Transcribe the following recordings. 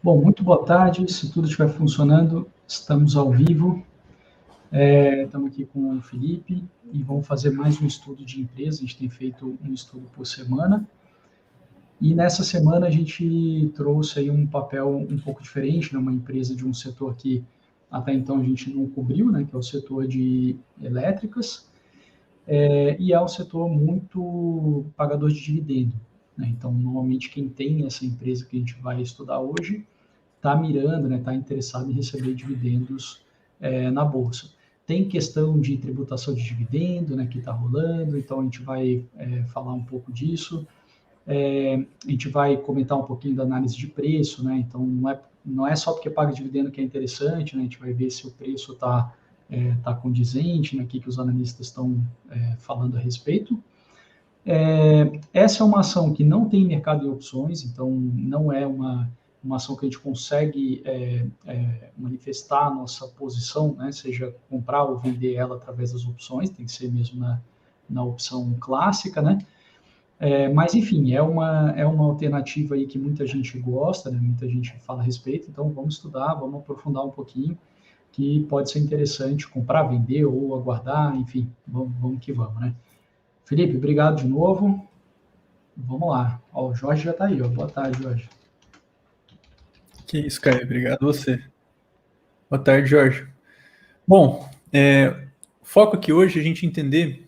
Bom, muito boa tarde. Se tudo estiver funcionando, estamos ao vivo. Estamos aqui com o Felipe e vamos fazer mais um estudo de empresa. A gente tem feito um estudo por semana. E nessa semana a gente trouxe aí um papel um pouco diferente, né? Uma empresa de um setor que até então a gente não cobriu, né? Que é o setor de elétricas. E é um setor muito pagador de dividendo, né? Então, normalmente quem tem essa empresa que a gente vai estudar hoje está mirando, né, está interessado em receber dividendos na bolsa. Tem questão de tributação de dividendo, né, que está rolando, então a gente vai falar um pouco disso. A gente vai comentar um pouquinho da análise de preço, né, então não é só porque paga dividendo que é interessante, né, a gente vai ver se o preço tá condizente, né, o que os analistas estão falando a respeito. Essa é uma ação que não tem mercado de opções, então não é uma ação que a gente consegue manifestar a nossa posição, né? Seja comprar ou vender ela através das opções, tem que ser mesmo na opção clássica, né? Mas, enfim, é uma alternativa aí que muita gente gosta, né? Muita gente fala a respeito, então vamos estudar, vamos aprofundar um pouquinho, que pode ser interessante comprar, vender ou aguardar, enfim, vamos que vamos, né? Felipe, obrigado de novo. Vamos lá. Ó, o Jorge já está aí. Ó. Boa tarde, Jorge. Que isso, Caio. Obrigado a você. Boa tarde, Jorge. Bom, o foco aqui hoje é a gente entender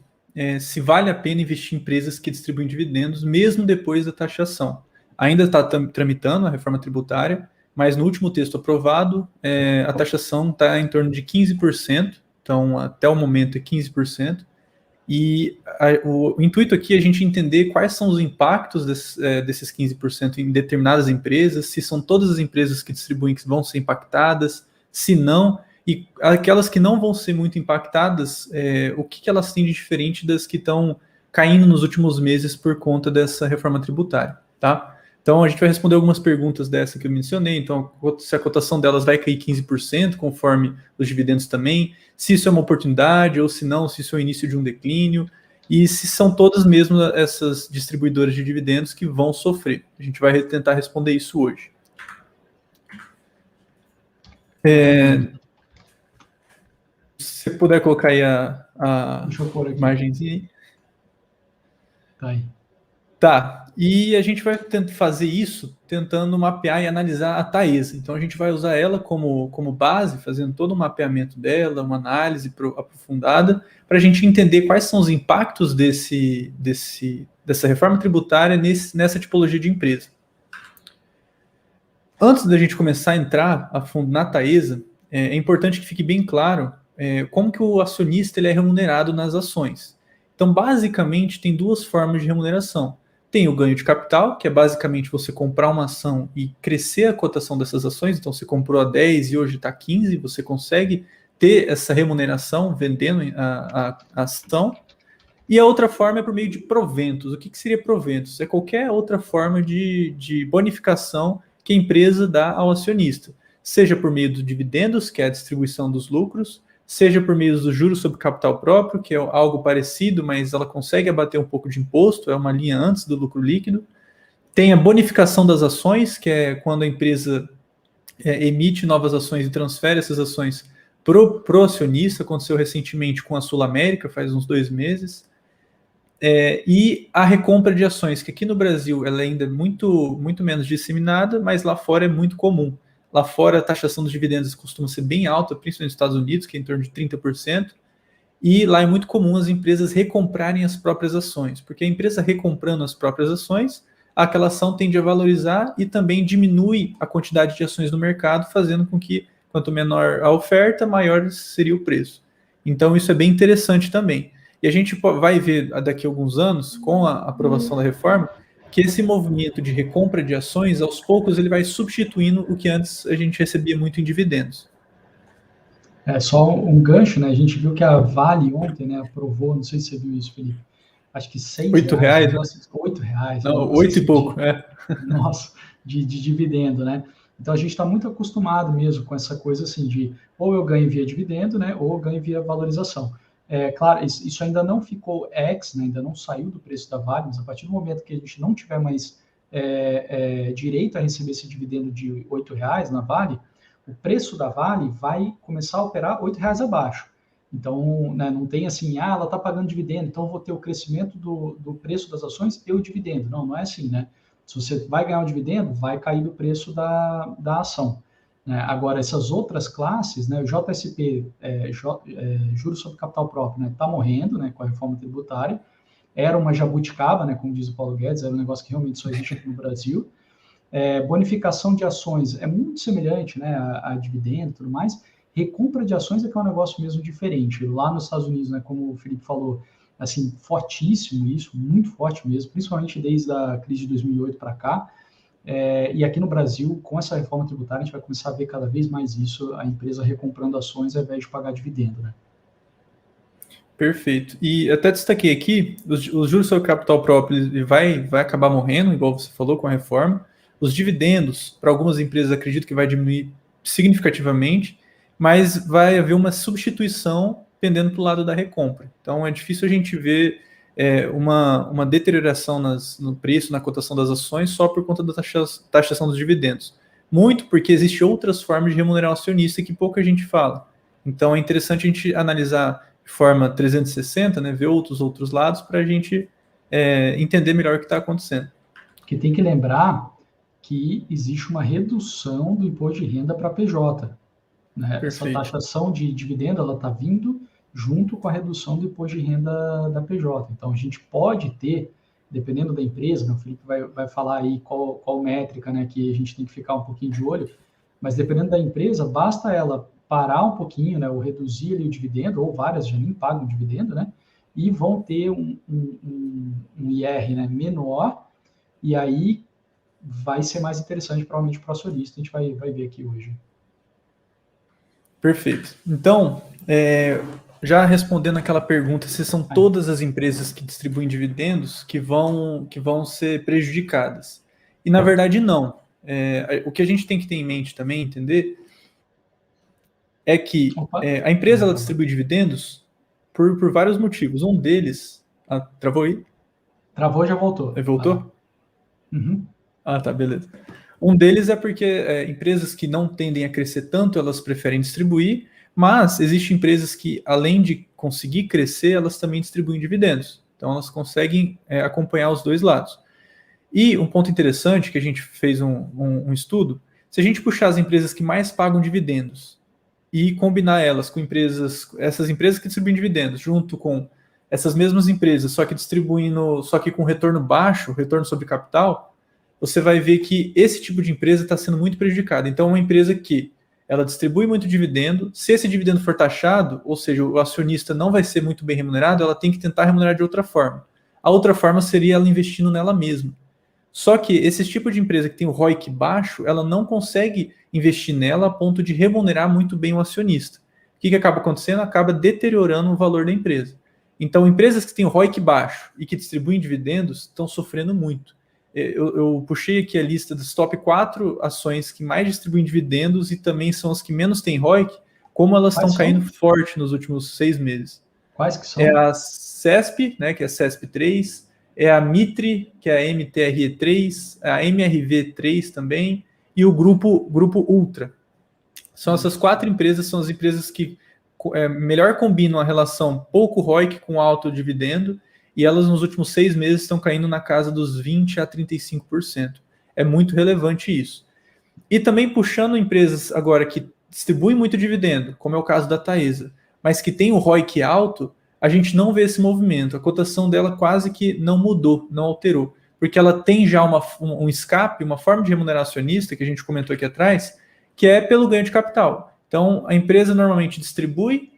se vale a pena investir em empresas que distribuem dividendos, mesmo depois da taxação. Ainda está tramitando a reforma tributária, mas no último texto aprovado, a taxação está em torno de 15%, então até o momento é 15%. E o intuito aqui é a gente entender quais são os impactos desses 15% em determinadas empresas, se são todas as empresas que distribuem que vão ser impactadas, se não, e aquelas que não vão ser muito impactadas, o que elas têm de diferente das que estão caindo nos últimos meses por conta dessa reforma tributária, tá? Então, a gente vai responder algumas perguntas dessa que eu mencionei. Então, se a cotação delas vai cair 15%, conforme os dividendos também, se isso é uma oportunidade ou se não, se isso é o início de um declínio, e se são todas mesmo essas distribuidoras de dividendos que vão sofrer. A gente vai tentar responder isso hoje. Se você puder colocar aí a Deixa eu pôr aqui. imagenzinha. Tá aí. Tá, e a gente vai tentar fazer isso tentando mapear e analisar a Taesa. Então a gente vai usar ela como base, fazendo todo o mapeamento dela, uma análise aprofundada, para a gente entender quais são os impactos dessa reforma tributária nessa tipologia de empresa. Antes da gente começar a entrar a fundo na Taesa, é importante que fique bem claro como que o acionista ele é remunerado nas ações. Então, basicamente, tem duas formas de remuneração. Tem o ganho de capital, que é basicamente você comprar uma ação e crescer a cotação dessas ações. Então, você comprou a 10 e hoje está 15, você consegue ter essa remuneração vendendo a ação. E a outra forma é por meio de proventos. O que seria proventos? É qualquer outra forma de bonificação que a empresa dá ao acionista, seja por meio dos dividendos, que é a distribuição dos lucros, seja por meio dos juros sobre capital próprio, que é algo parecido, mas ela consegue abater um pouco de imposto, é uma linha antes do lucro líquido. Tem a bonificação das ações, que é quando a empresa emite novas ações e transfere essas ações pro acionista. Aconteceu recentemente com a Sul América, faz uns 2 meses. E a recompra de ações, que aqui no Brasil ela ainda é muito, muito menos disseminada, mas lá fora é muito comum. Lá fora a taxação dos dividendos costuma ser bem alta, principalmente nos Estados Unidos, que é em torno de 30%, e lá é muito comum as empresas recomprarem as próprias ações, porque a empresa recomprando as próprias ações, aquela ação tende a valorizar e também diminui a quantidade de ações no mercado, fazendo com que, quanto menor a oferta, maior seria o preço. Então isso é bem interessante também. E a gente vai ver daqui a alguns anos, com a aprovação da reforma, que esse movimento de recompra de ações, aos poucos, ele vai substituindo o que antes a gente recebia muito em dividendos. Só um gancho, né? A gente viu que a Vale ontem, né, aprovou, não sei se você viu isso, Felipe, acho que R$ 6, R$ 8, um né? R$ 8, um Não, negócio 8 e assim pouco, nossa, de dividendo, né? Então a gente está muito acostumado mesmo com essa coisa assim de ou eu ganho via dividendo, né, ou eu ganho via valorização. Claro, isso ainda não ficou né, ainda não saiu do preço da Vale, mas a partir do momento que a gente não tiver mais direito a receber esse dividendo de R$ 8 na Vale, o preço da Vale vai começar a operar R$ 8 abaixo. Então, né, não tem assim, ela está pagando dividendo, então vou ter o crescimento do preço das ações e o dividendo. Não, não é assim, né? Se você vai ganhar um dividendo, vai cair do preço da ação. Né? Agora, essas outras classes, né, o JSP, juros sobre capital próprio, está morrendo, né, com a reforma tributária. Era uma jabuticaba, né, como diz o Paulo Guedes, era um negócio que realmente só existe aqui no Brasil. Bonificação de ações é muito semelhante, né, a dividendo e tudo mais. Recompra de ações é que é um negócio mesmo diferente. Lá nos Estados Unidos, né, como o Felipe falou, assim, fortíssimo isso, muito forte mesmo, principalmente desde a crise de 2008 para cá. E aqui no Brasil, com essa reforma tributária, a gente vai começar a ver cada vez mais isso, a empresa recomprando ações ao invés de pagar dividendo, né? Perfeito. E até destaquei aqui, os juros sobre capital próprio ele vai acabar morrendo, igual você falou, com a reforma. Os dividendos, para algumas empresas, acredito que vai diminuir significativamente, mas vai haver uma substituição pendendo para o lado da recompra. Então, é difícil a gente ver uma deterioração no preço, na cotação das ações, só por conta da taxação dos dividendos. Muito porque existem outras formas de remunerar o acionista que pouca gente fala. Então, é interessante a gente analisar de forma 360, né, ver outros lados para a gente entender melhor o que está acontecendo. Porque tem que lembrar que existe uma redução do imposto de renda para PJ. Né? Essa taxação de dividendo ela está vindo junto com a redução do imposto de renda da PJ. Então, a gente pode ter, dependendo da empresa, né, o Felipe vai falar aí qual métrica, né, que a gente tem que ficar um pouquinho de olho, mas dependendo da empresa, basta ela parar um pouquinho, né, ou reduzir ali o dividendo, ou várias já nem pagam dividendo, né, e vão ter um IR, né, menor, e aí vai ser mais interessante provavelmente para o acionista, a gente vai ver aqui hoje. Perfeito. Então, já respondendo aquela pergunta, se são todas as empresas que distribuem dividendos que vão ser prejudicadas. E, na verdade, não. O que a gente tem que ter em mente também, entender, é que a empresa ela distribui dividendos por vários motivos. Um deles... travou aí? Travou e já voltou. Voltou? Uhum. Tá, beleza. Um deles é porque empresas que não tendem a crescer tanto, elas preferem distribuir, mas existem empresas que, além de conseguir crescer, elas também distribuem dividendos. Então, elas conseguem acompanhar os dois lados. E um ponto interessante, que a gente fez um estudo, se a gente puxar as empresas que mais pagam dividendos e combinar elas com essas empresas que distribuem dividendos, junto com essas mesmas empresas, só que com retorno baixo, retorno sobre capital, você vai ver que esse tipo de empresa está sendo muito prejudicada. Então, uma empresa que ela distribui muito dividendo, se esse dividendo for taxado, ou seja, o acionista não vai ser muito bem remunerado, ela tem que tentar remunerar de outra forma. A outra forma seria ela investindo nela mesma. Só que esse tipo de empresa que tem o ROIC baixo, ela não consegue investir nela a ponto de remunerar muito bem o acionista. O que acaba acontecendo? Acaba deteriorando o valor da empresa. Então, empresas que têm o ROIC baixo e que distribuem dividendos estão sofrendo muito. Eu puxei aqui a lista dos top 4 ações que mais distribuem dividendos e também são as que menos têm ROIC, como elas estão caindo forte nos últimos 6 meses. Quais que são? É a CESP, né, que é a CESP3, é a Mitre, que é a MTRE3, a MRV3 também, e o Grupo Ultra. São essas 4 empresas, são as empresas que melhor combinam a relação pouco ROIC com alto dividendo, e elas nos últimos 6 meses estão caindo na casa dos 20% a 35%. É muito relevante isso. E também puxando empresas agora que distribuem muito dividendo, como é o caso da Taesa, mas que tem o ROIC alto, a gente não vê esse movimento. A cotação dela quase que não mudou, não alterou, porque ela tem já um escape, uma forma de remunerar acionista, que a gente comentou aqui atrás, que é pelo ganho de capital. Então, a empresa normalmente distribui,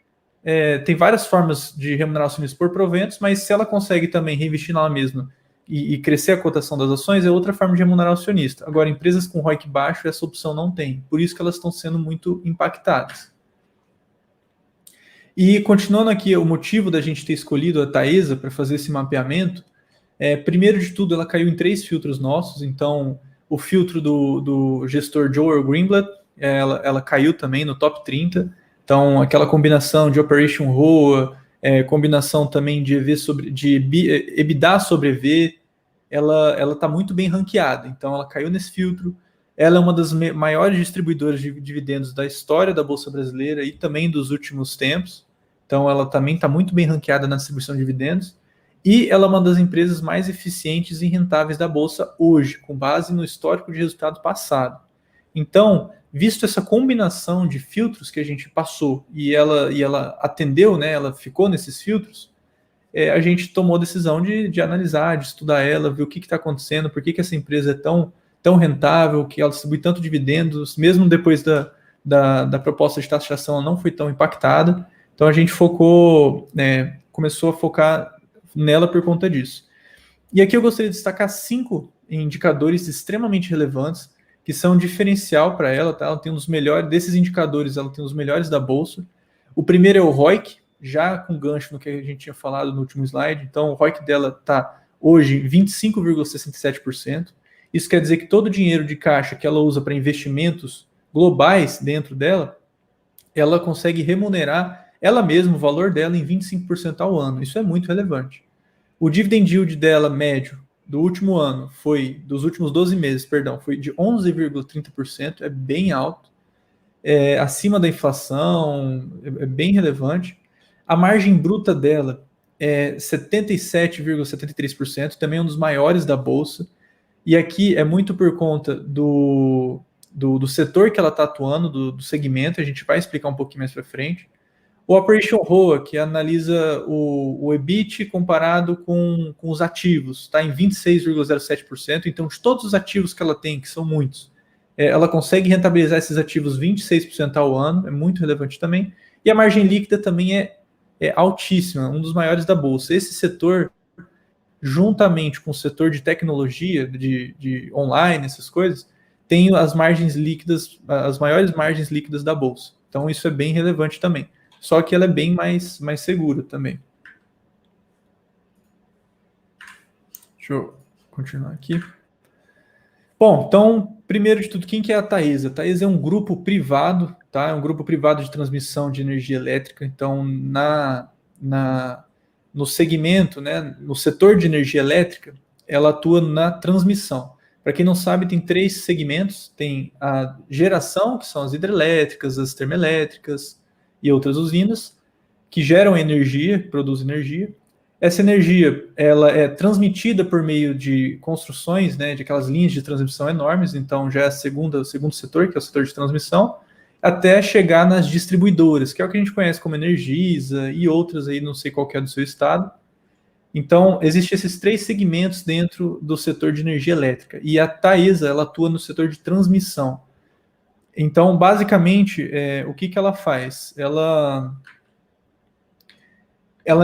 tem várias formas de remunerar acionistas por proventos, mas se ela consegue também reinvestir nela mesma e crescer a cotação das ações, é outra forma de remunerar o acionista. Agora, empresas com ROIC baixo, essa opção não tem. Por isso que elas estão sendo muito impactadas. E continuando aqui, o motivo da gente ter escolhido a Taesa para fazer esse mapeamento, primeiro de tudo, ela caiu em 3 filtros nossos. Então, o filtro do gestor Joel Greenblatt, ela caiu também no top 30. Então, aquela combinação de Operation ROA, combinação também de EBITDA sobre EV, ela está muito bem ranqueada, então ela caiu nesse filtro. Ela é uma das maiores distribuidoras de dividendos da história da Bolsa Brasileira e também dos últimos tempos. Então, ela também está muito bem ranqueada na distribuição de dividendos. E ela é uma das empresas mais eficientes e rentáveis da Bolsa hoje, com base no histórico de resultado passado. Então, visto essa combinação de filtros que a gente passou e ela atendeu, né, ela ficou nesses filtros, a gente tomou a decisão de analisar, de estudar ela, ver o que está acontecendo, por que essa empresa é tão rentável, que ela distribui tanto dividendos, mesmo depois da proposta de taxação, ela não foi tão impactada. Então a gente começou a focar nela por conta disso. E aqui eu gostaria de destacar 5 indicadores extremamente relevantes, que são diferencial para ela, tá? Ela tem um dos melhores, desses indicadores, ela tem os melhores da Bolsa. O primeiro é o ROIC, já com gancho no que a gente tinha falado no último slide. Então o ROIC dela está hoje 25,67%. Isso quer dizer que todo o dinheiro de caixa que ela usa para investimentos globais dentro dela, ela consegue remunerar ela mesma, o valor dela, em 25% ao ano. Isso é muito relevante. O dividend yield dela, médio, do último ano, dos últimos 12 meses, foi de 11,30%, é bem alto, acima da inflação, é bem relevante. A margem bruta dela é 77,73%, também é um dos maiores da Bolsa. E aqui é muito por conta do setor que ela está atuando, do segmento, a gente vai explicar um pouquinho mais para frente. O Operation ROA, que analisa o EBIT comparado com os ativos, está em 26,07%. Então, de todos os ativos que ela tem, que são muitos, ela consegue rentabilizar esses ativos 26% ao ano, é muito relevante também. E a margem líquida também é altíssima, um dos maiores da Bolsa. Esse setor, juntamente com o setor de tecnologia, de online, essas coisas, tem as margens líquidas, as maiores margens líquidas da Bolsa. Então, isso é bem relevante também. Só que ela é bem mais segura também. Deixa eu continuar aqui. Bom, então, primeiro de tudo, quem que é a Taesa? A Taesa é um grupo privado, tá? É um grupo privado de transmissão de energia elétrica. Então, no segmento, né, no setor de energia elétrica, ela atua na transmissão. Para quem não sabe, tem 3 segmentos. Tem a geração, que são as hidrelétricas, as termoelétricas e outras usinas, que geram energia, produzem energia. Essa energia, ela é transmitida por meio de construções, né, de aquelas linhas de transmissão enormes. Então, já é o segundo setor, que é o setor de transmissão, até chegar nas distribuidoras, que é o que a gente conhece como Energisa e outras aí, não sei qual que é do seu estado. Então, existem esses 3 segmentos dentro do setor de energia elétrica. E a Taesa, ela atua no setor de transmissão. Então, basicamente, o que ela faz? Ela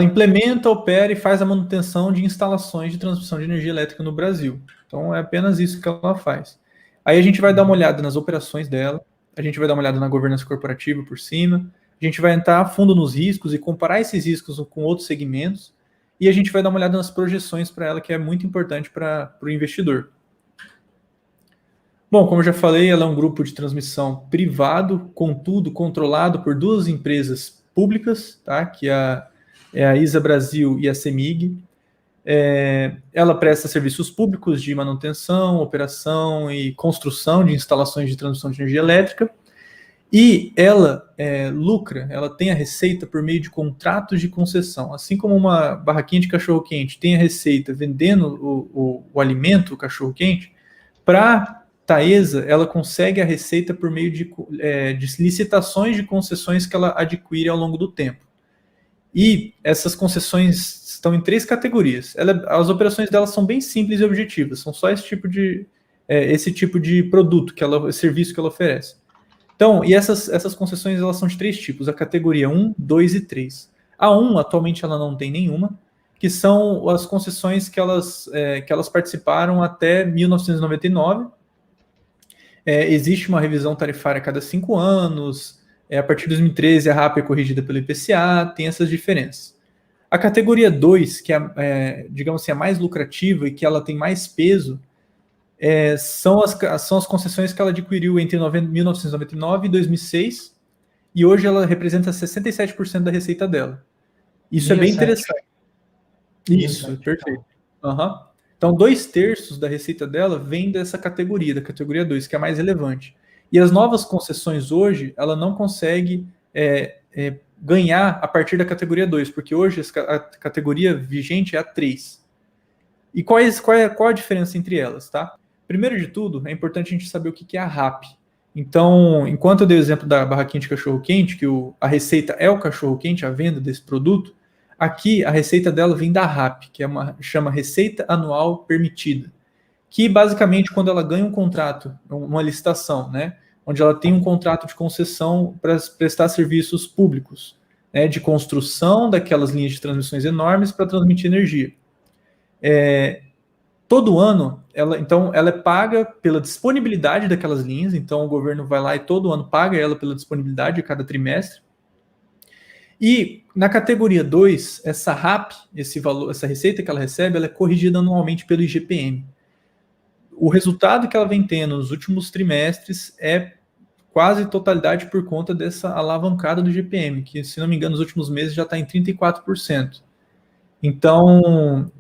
implementa, opera e faz a manutenção de instalações de transmissão de energia elétrica no Brasil. Então, é apenas isso que ela faz. Aí a gente vai dar uma olhada nas operações dela, a gente vai dar uma olhada na governança corporativa por cima, a gente vai entrar a fundo nos riscos e comparar esses riscos com outros segmentos, e a gente vai dar uma olhada nas projeções para ela, que é muito importante para o investidor. Bom, como eu já falei, ela é um grupo de transmissão privado, contudo, controlado por 2 empresas públicas, tá? Que é a ISA Brasil e a CEMIG. Ela presta serviços públicos de manutenção, operação e construção de instalações de transmissão de energia elétrica. E ela lucra, ela tem a receita por meio de contratos de concessão. Assim como uma barraquinha de cachorro-quente tem a receita vendendo o alimento, o cachorro-quente, para Taesa, ela consegue a receita por meio de licitações de concessões que ela adquire ao longo do tempo. E essas concessões estão em 3 categorias. As operações dela são bem simples e objetivas, são só esse tipo de produto, esse serviço que ela oferece. Então, e essas concessões elas são de 3 tipos, a categoria 1, 2 e 3. A 1, atualmente, ela não tem nenhuma, que são as concessões que elas participaram até 1999. Existe uma revisão tarifária a cada 5 anos, a partir de 2013 a RAP é corrigida pelo IPCA, tem essas diferenças. A categoria 2, que é, digamos assim, a mais lucrativa e que ela tem mais peso, são as concessões que ela adquiriu entre 1999 e 2006, e hoje ela representa 67% da receita dela. Isso é bem interessante. Isso, perfeito. Uhum. Então, 2/3 da receita dela vem dessa categoria, da categoria 2, que é a mais relevante. E as novas concessões hoje, ela não consegue ganhar a partir da categoria 2, porque hoje a categoria vigente é a 3. E qual a diferença entre elas, tá? Primeiro de tudo, é importante a gente saber o que é a RAP. Então, enquanto eu dei o exemplo da barraquinha de cachorro-quente, que a receita é o cachorro-quente, a venda desse produto, aqui a receita dela vem da RAP, que chama Receita Anual Permitida, que basicamente quando ela ganha um contrato, uma licitação, né, onde ela tem um contrato de concessão para prestar serviços públicos, né, de construção daquelas linhas de transmissões enormes para transmitir energia. Todo ano, ela é paga pela disponibilidade daquelas linhas, então o governo vai lá e todo ano paga ela pela disponibilidade de cada trimestre. E na categoria 2, essa RAP, esse valor, essa receita que ela recebe, ela é corrigida anualmente pelo IGPM. O resultado que ela vem tendo nos últimos trimestres é quase totalidade por conta dessa alavancada do IGPM, que, se não me engano, nos últimos meses já está em 34%. Então,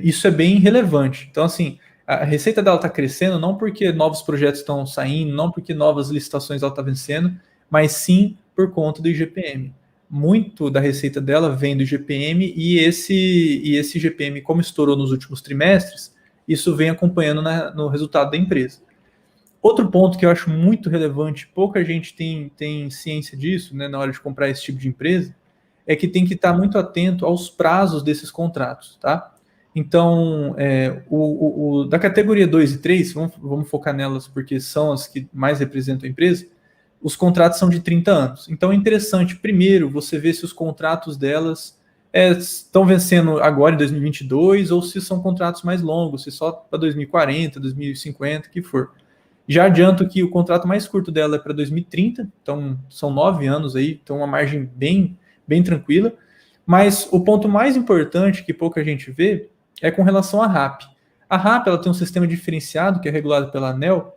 isso é bem relevante. Então, assim, a receita dela está crescendo não porque novos projetos estão saindo, não porque novas licitações ela está vencendo, mas sim por conta do IGPM. Muito da receita dela vem do IGPM e esse IGPM, como estourou nos últimos trimestres, isso vem acompanhando no resultado da empresa. Outro ponto que eu acho muito relevante, pouca gente tem ciência disso, né, na hora de comprar esse tipo de empresa, é que tem que estar muito atento aos prazos desses contratos, tá? Então, da categoria 2 e 3, vamos focar nelas porque são as que mais representam a empresa, os contratos são de 30 anos. Então, é interessante, primeiro, você ver se os contratos delas estão vencendo agora em 2022 ou se são contratos mais longos, se só para 2040, 2050, que for. Já adianto que o contrato mais curto dela é para 2030, então são 9 anos aí, então uma margem bem tranquila. Mas o ponto mais importante que pouca gente vê é com relação à RAP. A RAP ela tem um sistema diferenciado que é regulado pela ANEEL,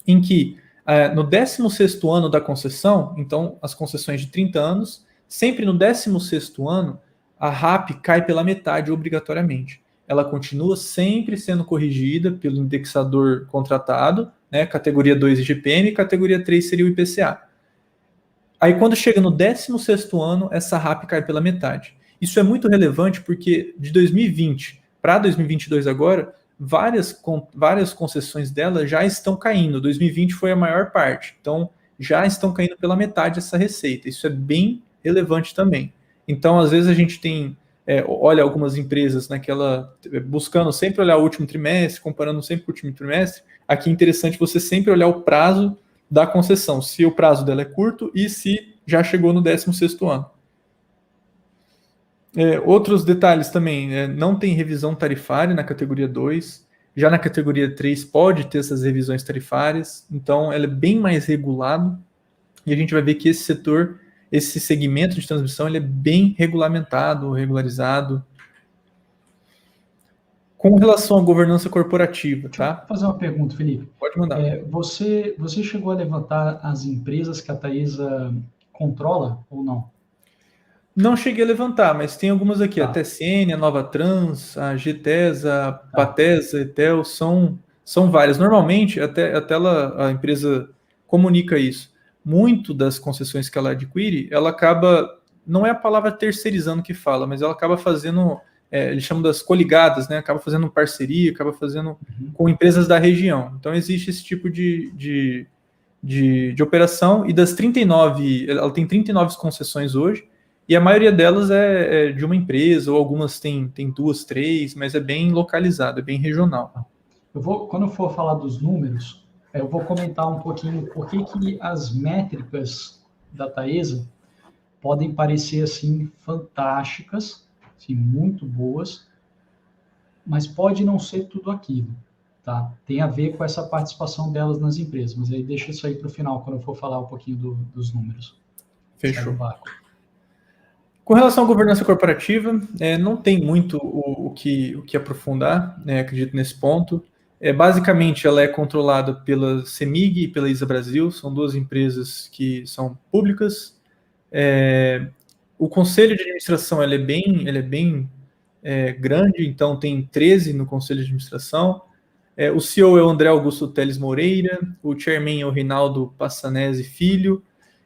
em que no 16º ano da concessão, então as concessões de 30 anos, sempre no 16º ano, a RAP cai pela metade obrigatoriamente. Ela continua sempre sendo corrigida pelo indexador contratado, né, categoria 2 IGPM, categoria 3 seria o IPCA. Aí quando chega no 16º ano, essa RAP cai pela metade. Isso é muito relevante porque de 2020 para 2022 agora, várias concessões dela já estão caindo. 2020 foi a maior parte. Então, já estão caindo pela metade essa receita. Isso é bem relevante também. Então, às vezes a gente olha algumas empresas buscando sempre olhar o último trimestre, comparando sempre com o último trimestre. Aqui é interessante você sempre olhar o prazo da concessão, se o prazo dela é curto e se já chegou no 16º ano. Outros detalhes também, não tem revisão tarifária na categoria 2, já na categoria 3 pode ter essas revisões tarifárias, então ela é bem mais regulado, e a gente vai ver que esse segmento de transmissão, ele é bem regulamentado, regularizado. Com relação à governança corporativa, tá? Deixa eu fazer uma pergunta, Felipe. Pode mandar. Você chegou a levantar as empresas que a Taesa controla ou não? Não cheguei a levantar, mas tem algumas aqui. Tá. A TCN, a Nova Trans, a GTESA, a Patesa, a Etel, são várias. Normalmente, até a empresa comunica isso. Muito das concessões que ela adquire, ela acaba, não é a palavra terceirizando que fala, mas ela acaba fazendo, eles chamam das coligadas, né? Acaba fazendo parceria, acaba fazendo com empresas da região. Então, existe esse tipo de operação, e das 39, ela tem 39 concessões hoje, e a maioria delas é de uma empresa, ou algumas tem 2, 3, mas é bem localizado, é bem regional. Quando eu for falar dos números, eu vou comentar um pouquinho por que as métricas da Taesa podem parecer assim fantásticas, assim, muito boas, mas pode não ser tudo aquilo, tá? Tem a ver com essa participação delas nas empresas, mas aí deixa isso aí para o final, quando eu for falar um pouquinho dos números. Fechou. Com relação à governança corporativa, não tem muito o que aprofundar, acredito nesse ponto. Basicamente, ela é controlada pela CEMIG e pela ISA Brasil, são duas empresas que são públicas. O conselho de administração ele é bem grande, então tem 13 no conselho de administração. O CEO é o André Augusto Teles Moreira, o chairman é o Reinaldo Passanese Filho,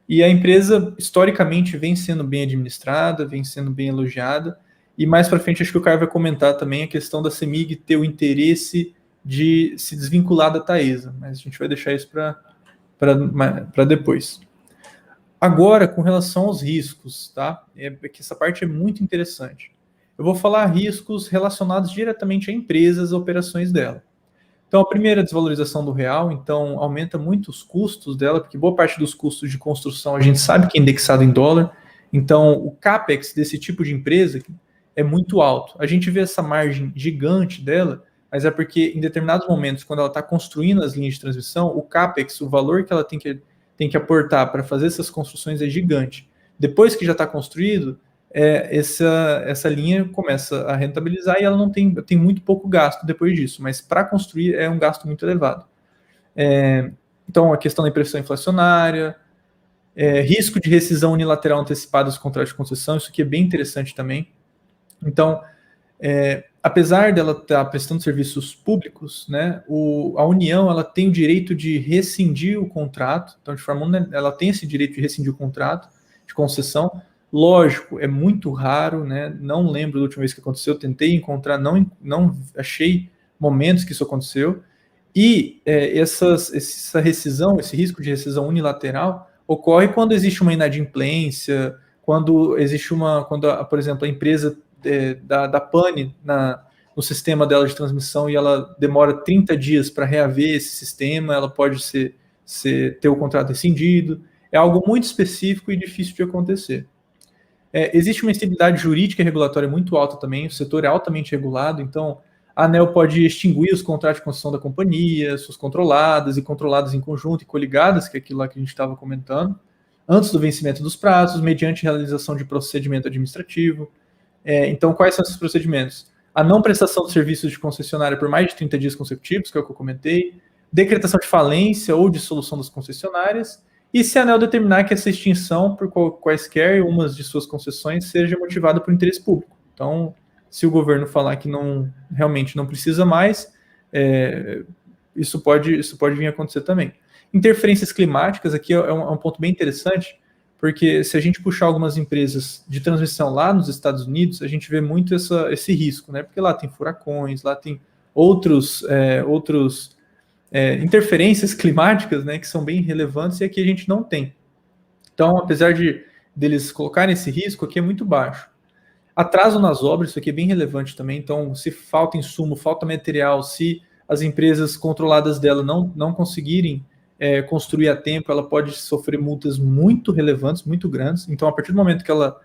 e a empresa, historicamente, vem sendo bem administrada, vem sendo bem elogiada, e mais para frente acho que o Caio vai comentar também a questão da CEMIG ter o interesse de se desvincular da Taesa, mas a gente vai deixar isso para depois. Agora, com relação aos riscos, tá? Que essa parte é muito interessante. Eu vou falar riscos relacionados diretamente a empresas e operações dela. Então, a primeira é a desvalorização do real, então aumenta muito os custos dela, porque boa parte dos custos de construção a gente sabe que é indexado em dólar, então o CAPEX desse tipo de empresa é muito alto. A gente vê essa margem gigante dela, mas é porque em determinados momentos, quando ela está construindo as linhas de transmissão, o CAPEX, o valor que ela tem que aportar para fazer essas construções é gigante. Depois que já está construído, essa linha começa a rentabilizar e ela não tem muito pouco gasto depois disso, mas para construir é um gasto muito elevado. Então, a questão da pressão inflacionária, risco de rescisão unilateral antecipada dos contratos de concessão, isso aqui é bem interessante também. Então, apesar dela estar prestando serviços públicos, né, a União ela tem o direito de rescindir o contrato, então, de forma ela tem esse direito de rescindir o contrato de concessão. Lógico, é muito raro, né? Não lembro da última vez que aconteceu, tentei encontrar, não achei momentos que isso aconteceu. E essa rescisão, esse risco de rescisão unilateral, ocorre quando existe uma inadimplência, quando existe por exemplo, a empresa da Pane no sistema dela de transmissão e ela demora 30 dias para reaver esse sistema, ela pode ter o contrato rescindido. É algo muito específico e difícil de acontecer. Existe uma instabilidade jurídica e regulatória muito alta também, o setor é altamente regulado, então a ANEEL pode extinguir os contratos de concessão da companhia, suas controladas e controladas em conjunto e coligadas, que é aquilo lá que a gente estava comentando, antes do vencimento dos prazos, mediante realização de procedimento administrativo. Então, quais são esses procedimentos? A não prestação de serviços de concessionária por mais de 30 dias consecutivos, que é o que eu comentei, decretação de falência ou dissolução das concessionárias, e se a ANEEL determinar que essa extinção, por quaisquer umas de suas concessões, seja motivada por interesse público. Então, se o governo falar que realmente não precisa mais, isso pode vir a acontecer também. Interferências climáticas, aqui é um ponto bem interessante, porque se a gente puxar algumas empresas de transmissão lá nos Estados Unidos, a gente vê muito esse risco, né? Porque lá tem furacões, lá tem outros interferências climáticas, né, que são bem relevantes e aqui a gente não tem. Então, apesar deles colocarem esse risco, aqui é muito baixo. Atraso nas obras, isso aqui é bem relevante também. Então, se falta insumo, falta material, se as empresas controladas dela não conseguirem construir a tempo, ela pode sofrer multas muito relevantes, muito grandes. Então, a partir do momento que ela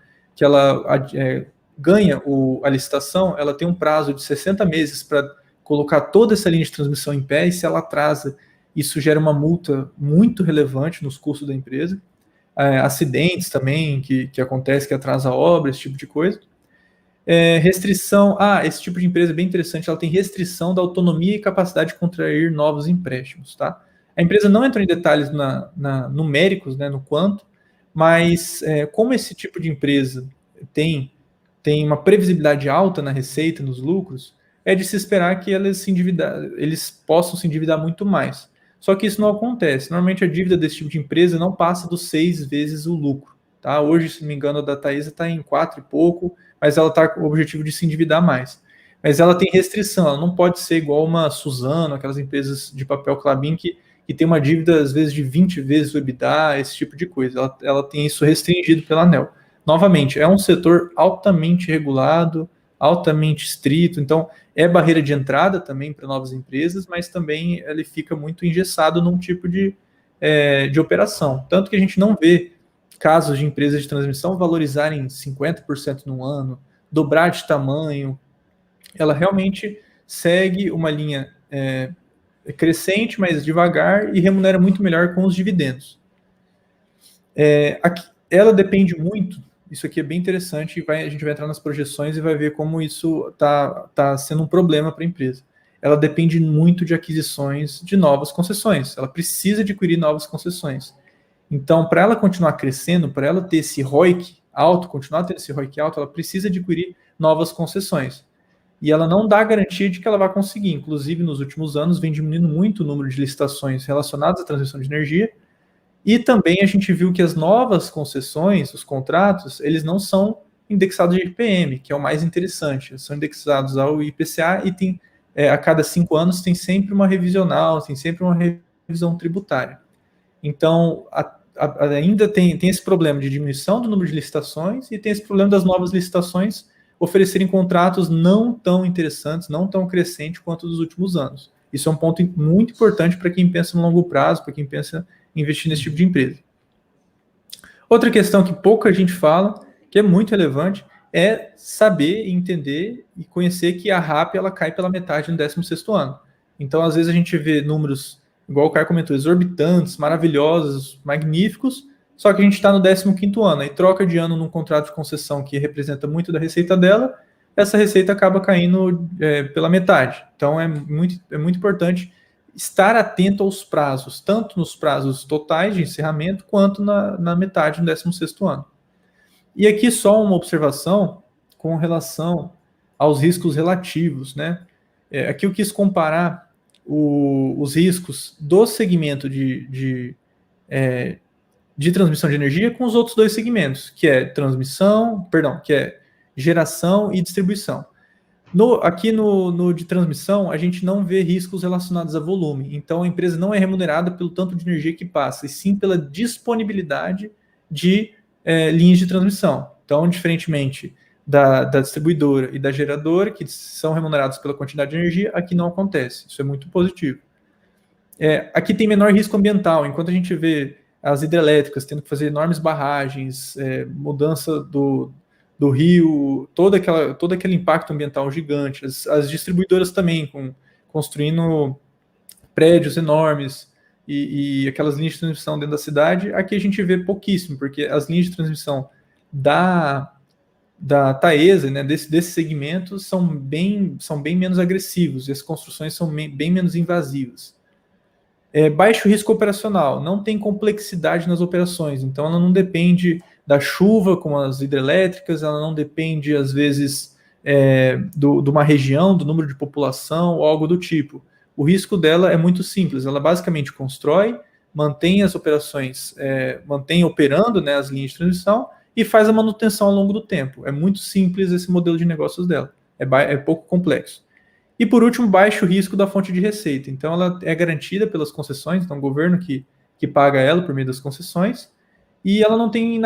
ganha a licitação, ela tem um prazo de 60 meses para colocar toda essa linha de transmissão em pé, e se ela atrasa, isso gera uma multa muito relevante nos custos da empresa. Acidentes também, que acontece, que atrasa a obra, esse tipo de coisa. Restrição, esse tipo de empresa é bem interessante, ela tem restrição da autonomia e capacidade de contrair novos empréstimos, tá? A empresa não entrou em detalhes numéricos, né, no quanto, mas como esse tipo de empresa tem uma previsibilidade alta na receita, nos lucros, é de se esperar que eles possam se endividar muito mais. Só que isso não acontece. Normalmente a dívida desse tipo de empresa não passa dos 6 vezes o lucro. Tá? Hoje, se não me engano, a da Taesa está em 4 e pouco, mas ela está com o objetivo de se endividar mais. Mas ela tem restrição, ela não pode ser igual uma Suzano, aquelas empresas de papel Klabin que tem uma dívida, às vezes, de 20 vezes o EBITDA, esse tipo de coisa. Ela tem isso restringido pela ANEEL. Novamente, é um setor altamente regulado, altamente estrito, então é barreira de entrada também para novas empresas, mas também ele fica muito engessado num tipo de operação. Tanto que a gente não vê casos de empresas de transmissão valorizarem 50% no ano, dobrar de tamanho. Ela realmente segue uma linha crescente, mas devagar, e remunera muito melhor com os dividendos. Ela depende muito. Isso aqui é bem interessante e a gente vai entrar nas projeções e vai ver como isso está sendo um problema para a empresa. Ela depende muito de aquisições de novas concessões. Ela precisa adquirir novas concessões. Então, para ela continuar crescendo, para ela ter esse ROIC alto, continuar tendo esse ROIC alto, ela precisa adquirir novas concessões. E ela não dá garantia de que ela vai conseguir. Inclusive, nos últimos anos, vem diminuindo muito o número de licitações relacionadas à transmissão de energia. E também a gente viu que as novas concessões, os contratos, eles não são indexados de IPM, que é o mais interessante. Eles são indexados ao IPCA e tem, a cada 5 anos tem sempre uma revisional, tem sempre uma revisão tributária. Então, ainda tem esse problema de diminuição do número de licitações e tem esse problema das novas licitações oferecerem contratos não tão interessantes, não tão crescentes quanto dos últimos anos. Isso é um ponto muito importante para quem pensa no longo prazo, para quem pensa em investir nesse tipo de empresa. Outra questão que pouca gente fala, que é muito relevante, é saber, entender e conhecer que a RAP ela cai pela metade no 16º ano. Então, às vezes, a gente vê números, igual o Caio comentou, exorbitantes, maravilhosos, magníficos, só que a gente está no 15º ano, aí troca de ano num contrato de concessão que representa muito da receita dela, essa receita acaba caindo pela metade. Então, é muito importante estar atento aos prazos, tanto nos prazos totais de encerramento, quanto na metade do 16º ano. E aqui só uma observação com relação aos riscos relativos, né? Aqui eu quis comparar os riscos do segmento de transmissão de energia com os outros dois segmentos, que é que é geração e distribuição. Aqui no de transmissão, a gente não vê riscos relacionados a volume. Então, a empresa não é remunerada pelo tanto de energia que passa, e sim pela disponibilidade de linhas de transmissão. Então, diferentemente da distribuidora e da geradora, que são remunerados pela quantidade de energia, aqui não acontece. Isso é muito positivo. Aqui tem menor risco ambiental. Enquanto a gente vê as hidrelétricas tendo que fazer enormes barragens, mudança do rio, todo aquele impacto ambiental gigante, as distribuidoras também, construindo prédios enormes e aquelas linhas de transmissão dentro da cidade, aqui a gente vê pouquíssimo, porque as linhas de transmissão da Taesa, né, desse segmento, são bem menos agressivos, e as construções são bem menos invasivas. Baixo risco operacional, não tem complexidade nas operações, então ela não depende da chuva, como as hidrelétricas, ela não depende, às vezes, de uma região, do número de população, ou algo do tipo. O risco dela é muito simples, ela basicamente constrói, mantém as operações, mantém operando, né, as linhas de transmissão, e faz a manutenção ao longo do tempo. É muito simples esse modelo de negócios dela, é pouco complexo. E, por último, baixo risco da fonte de receita. Então, ela é garantida pelas concessões, então o governo que paga ela por meio das concessões, e ela não tem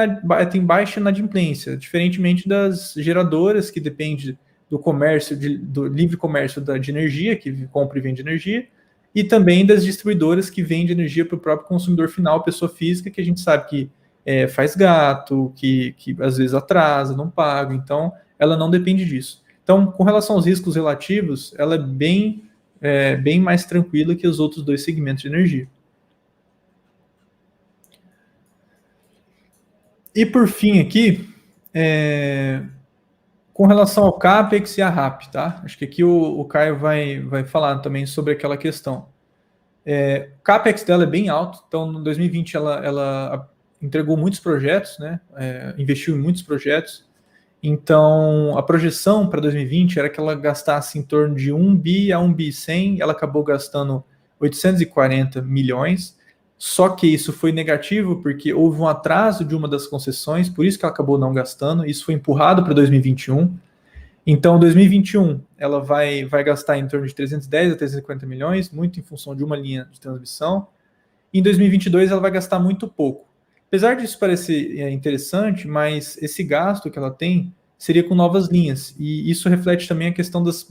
baixa inadimplência, diferentemente das geradoras, que depende do comércio, do livre comércio de energia, que compra e vende energia, e também das distribuidoras que vendem energia para o próprio consumidor final, pessoa física, que a gente sabe que faz gato, que às vezes atrasa, não paga, então ela não depende disso. Então, com relação aos riscos relativos, ela é bem mais tranquila que os outros dois segmentos de energia. E por fim aqui, com relação ao CAPEX e a RAP, tá? Acho que aqui o Caio vai falar também sobre aquela questão. O CAPEX dela é bem alto, então no 2020 ela entregou muitos projetos, né? Investiu em muitos projetos. Então, a projeção para 2020 era que ela gastasse em torno de 1 bi a 1 bi 100, ela acabou gastando 840 milhões, só que isso foi negativo porque houve um atraso de uma das concessões, por isso que ela acabou não gastando, isso foi empurrado para 2021. Então, 2021, ela vai gastar em torno de 310 a 350 milhões, muito em função de uma linha de transmissão. Em 2022, ela vai gastar muito pouco. Apesar disso parecer interessante, mas esse gasto que ela tem seria com novas linhas, e isso reflete também a questão das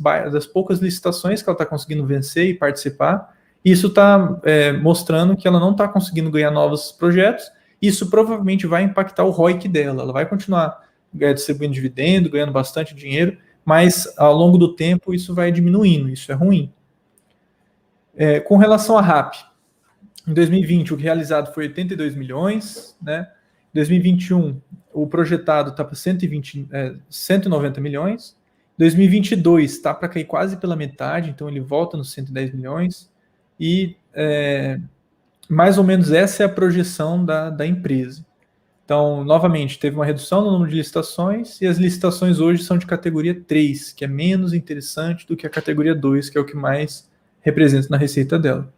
poucas licitações que ela está conseguindo vencer e participar. Isso está mostrando que ela não está conseguindo ganhar novos projetos, e isso provavelmente vai impactar o ROIC dela. Ela vai continuar distribuindo dividendo, ganhando bastante dinheiro, mas ao longo do tempo isso vai diminuindo, isso é ruim. Com relação à RAP, em 2020, o realizado foi 82 milhões, né? Em 2021, o projetado está para 190 milhões. Em 2022, está para cair quase pela metade, então ele volta nos 110 milhões. E mais ou menos essa é a projeção da empresa. Então, novamente, teve uma redução no número de licitações e as licitações hoje são de categoria 3, que é menos interessante do que a categoria 2, que é o que mais representa na receita dela.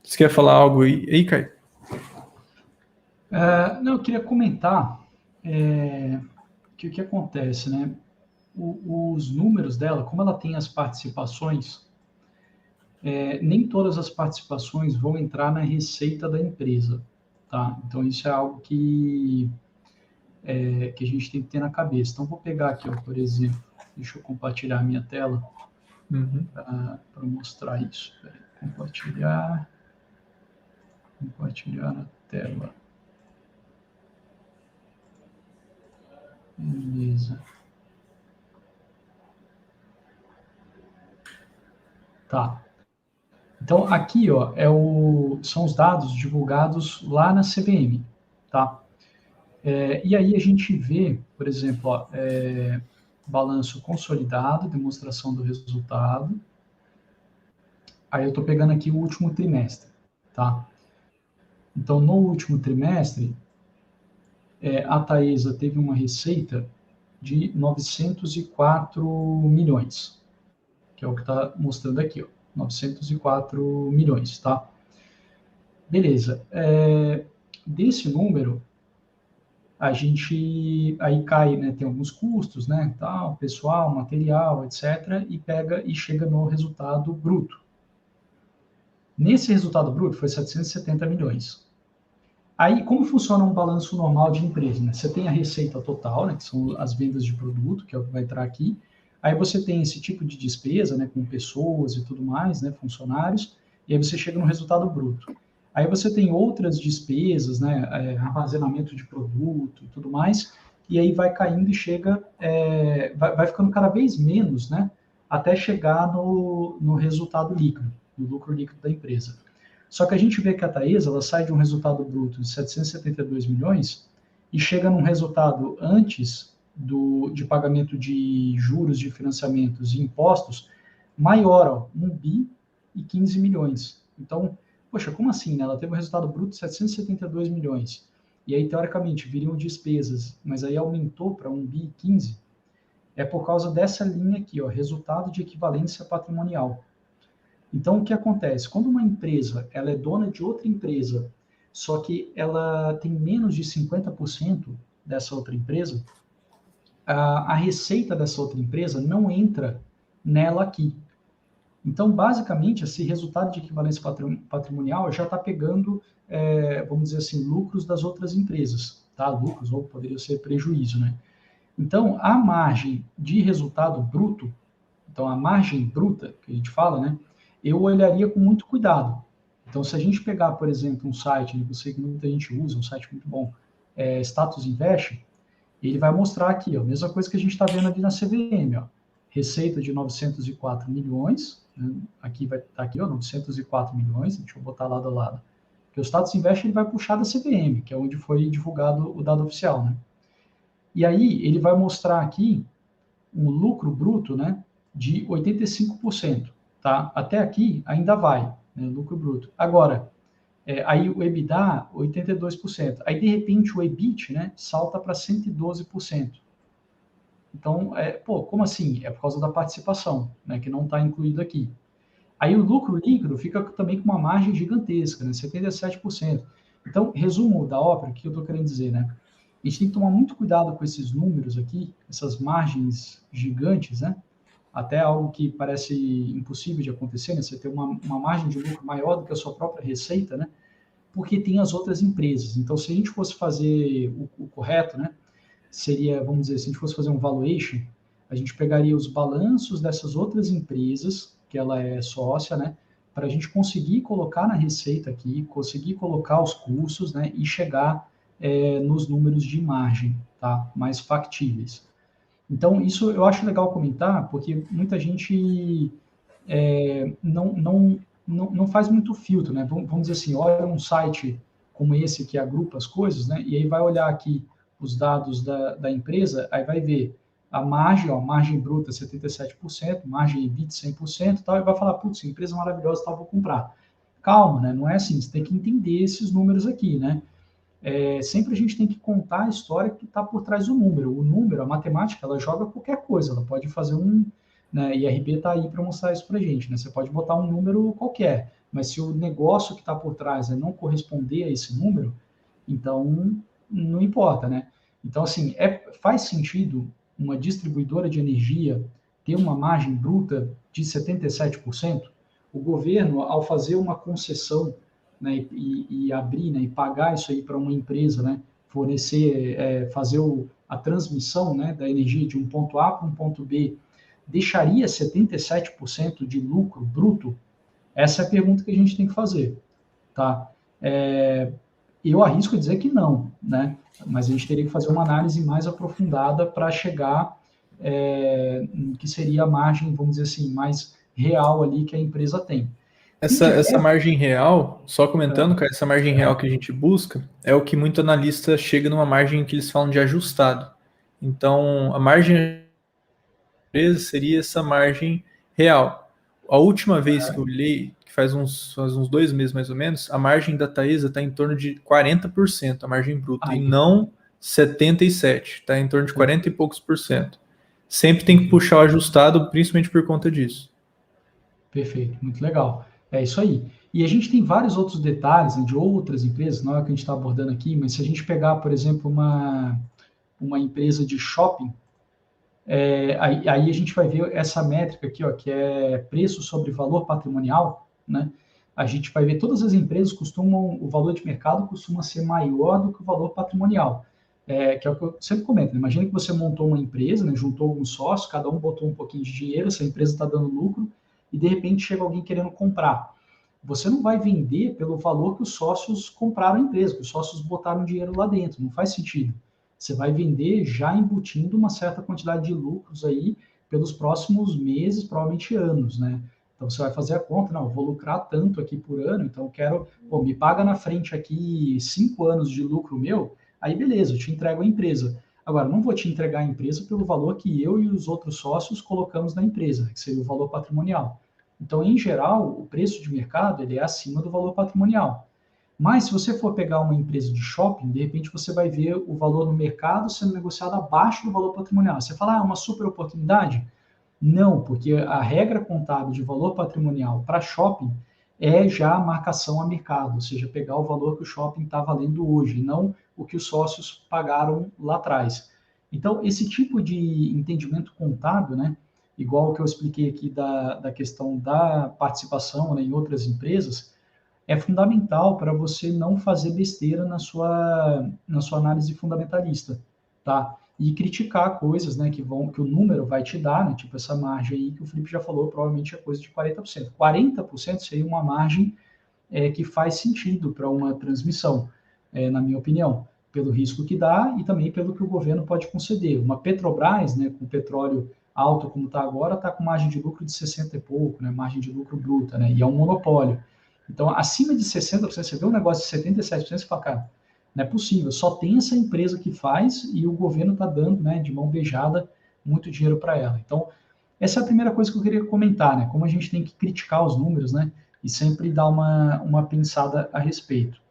Você quer falar algo aí, Caio? Não, eu queria comentar que o que acontece, né? Os números dela, como ela tem as participações, nem todas as participações vão entrar na receita da empresa, tá? Então, isso é algo que a gente tem que ter na cabeça. Então, vou pegar aqui, ó, por exemplo, deixa eu compartilhar a minha tela para mostrar isso. Compartilhar a tela. Beleza. Tá. Então, aqui, ó, são os dados divulgados lá na CVM, tá? E aí a gente vê, por exemplo, ó, balanço consolidado, demonstração do resultado. Aí eu estou pegando aqui o último trimestre, tá? Então, no último trimestre, a Taesa teve uma receita de 904 milhões, que é o que está mostrando aqui, ó, 904 milhões, tá? Beleza. Desse número, a gente aí cai, né, tem alguns custos, né, tal, pessoal, material, etc, e pega e chega no resultado bruto. Nesse resultado bruto foi 770 milhões. Aí, como funciona um balanço normal de empresa? Né? Você tem a receita total, né, que são as vendas de produto, que é o que vai entrar aqui. Aí você tem esse tipo de despesa, né, com pessoas e tudo mais, né, funcionários, e aí você chega no resultado bruto. Aí você tem outras despesas, né, armazenamento de produto e tudo mais, e aí vai caindo e chega, vai ficando cada vez menos, né, até chegar no resultado líquido, no lucro líquido da empresa. Só que a gente vê que a Taesa, ela sai de um resultado bruto de 772 milhões e chega num resultado antes de pagamento de juros de financiamentos e impostos maior, ó, 1 bi e 15 milhões. Então, poxa, como assim, né? Ela teve um resultado bruto de 772 milhões. E aí, teoricamente, viriam despesas, mas aí aumentou para 1 bi e 15. É por causa dessa linha aqui, ó, resultado de equivalência patrimonial. Então, o que acontece? Quando uma empresa ela é dona de outra empresa, só que ela tem menos de 50% dessa outra empresa, a receita dessa outra empresa não entra nela aqui. Então, basicamente, esse resultado de equivalência patrimonial já está pegando, vamos dizer assim, lucros das outras empresas, tá? Lucros, ou poderia ser prejuízo, né? Então, a margem de resultado bruto, então a margem bruta, que a gente fala, né? Eu olharia com muito cuidado. Então, se a gente pegar, por exemplo, um site, que eu sei que muita gente usa, um site muito bom, Status Invest, ele vai mostrar aqui, ó, a mesma coisa que a gente está vendo ali na CVM, ó, receita de 904 milhões, né? Aqui vai estar tá aqui, ó, 904 milhões, deixa eu botar lado a lado. Porque o Status Invest ele vai puxar da CVM, que é onde foi divulgado o dado oficial, né? E aí ele vai mostrar aqui um lucro bruto, né, de 85%, tá? Até aqui ainda vai, né, lucro bruto. Agora, aí o EBITDA, 82%. Aí, de repente, o EBIT, né, salta para 112%. Então, como assim? É por causa da participação, né, que não está incluído aqui. Aí o lucro líquido fica também com uma margem gigantesca, né, 77%. Então, resumo da ópera, o que eu estou querendo dizer, né? A gente tem que tomar muito cuidado com esses números aqui, essas margens gigantes, né? Até algo que parece impossível de acontecer, né? Você ter uma margem de lucro maior do que a sua própria receita, né? Porque tem as outras empresas. Então, se a gente fosse fazer o correto, né? Seria, vamos dizer, se a gente fosse fazer um valuation, a gente pegaria os balanços dessas outras empresas, que ela é sócia, né? Para a gente conseguir colocar na receita aqui, conseguir colocar os custos, né? E chegar nos números de margem, tá? Mais factíveis. Então, isso eu acho legal comentar, porque muita gente não faz muito filtro, né? Vamos dizer assim, olha um site como esse que agrupa as coisas, né? E aí vai olhar aqui os dados da empresa, aí vai ver a margem, ó, margem bruta 77%, margem EBITDA 100%, tal, e vai falar, putz, empresa maravilhosa, tal, vou comprar. Calma, né? Não é assim, você tem que entender esses números aqui, né? sempre a gente tem que contar a história que está por trás do número. O número, a matemática, ela joga qualquer coisa, ela pode fazer né, IRB está aí para mostrar isso para a gente, né? Você pode botar um número qualquer, mas se o negócio que está por trás não corresponder a esse número, então não importa, né? Então, assim, faz sentido uma distribuidora de energia ter uma margem bruta de 77%? O governo, ao fazer uma concessão, né, e abrir, né, e pagar isso aí para uma empresa, né, fornecer, fazer a transmissão, né, da energia de um ponto A para um ponto B, deixaria 77% de lucro bruto? Essa é a pergunta que a gente tem que fazer, tá? Eu arrisco a dizer que não, né? Mas a gente teria que fazer uma análise mais aprofundada para chegar no que seria a margem, vamos dizer assim, mais real ali que a empresa tem. Essa margem real, só comentando, cara, essa margem real que a gente busca é o que muito analista chega numa margem que eles falam de ajustado. Então, a margem seria essa margem real. A última vez que eu olhei, que faz uns 2 meses mais ou menos, a margem da Taesa está em torno de 40%, a margem bruta, e não 77%, está em torno de 40 e poucos por cento. Sempre tem que puxar o ajustado, principalmente por conta disso. Perfeito, muito legal. É isso aí. E a gente tem vários outros detalhes, né, de outras empresas, não é o que a gente está abordando aqui, mas se a gente pegar, por exemplo, uma empresa de shopping, aí a gente vai ver essa métrica aqui, ó, que é preço sobre valor patrimonial, né? A gente vai ver todas as empresas o valor de mercado costuma ser maior do que o valor patrimonial, que é o que eu sempre comento. Né? Imagina que você montou uma empresa, né, juntou alguns sócios, cada um botou um pouquinho de dinheiro, essa empresa está dando lucro, e de repente chega alguém querendo comprar. Você não vai vender pelo valor que os sócios compraram a empresa, que os sócios botaram dinheiro lá dentro, não faz sentido. Você vai vender já embutindo uma certa quantidade de lucros aí pelos próximos meses, provavelmente anos, né? Então você vai fazer a conta, não, eu vou lucrar tanto aqui por ano, então eu quero, me paga na frente aqui 5 anos de lucro meu, aí beleza, eu te entrego a empresa. Agora, não vou te entregar a empresa pelo valor que eu e os outros sócios colocamos na empresa, que seria o valor patrimonial. Então, em geral, o preço de mercado ele é acima do valor patrimonial. Mas se você for pegar uma empresa de shopping, de repente você vai ver o valor no mercado sendo negociado abaixo do valor patrimonial. Você fala, é uma super oportunidade? Não, porque a regra contábil de valor patrimonial para shopping é já a marcação a mercado, ou seja, pegar o valor que o shopping está valendo hoje, não o que os sócios pagaram lá atrás. Então, esse tipo de entendimento contábil, né, igual o que eu expliquei aqui da questão da participação, né, em outras empresas, é fundamental para você não fazer besteira na sua análise fundamentalista, tá? E criticar coisas, né, que o número vai te dar, né, tipo essa margem aí que o Felipe já falou, provavelmente é coisa de 40%. 40% seria uma margem que faz sentido para uma transmissão, na minha opinião, pelo risco que dá e também pelo que o governo pode conceder. Uma Petrobras, né, com petróleo alto como está agora, está com margem de lucro de 60 e pouco, né, margem de lucro bruta, né, e é um monopólio. Então, acima de 60%, você vê um negócio de 77%, você fala, cara, não é possível, só tem essa empresa que faz e o governo está dando, né, de mão beijada, muito dinheiro para ela. Então, essa é a primeira coisa que eu queria comentar, né, como a gente tem que criticar os números, né, e sempre dar uma pensada a respeito.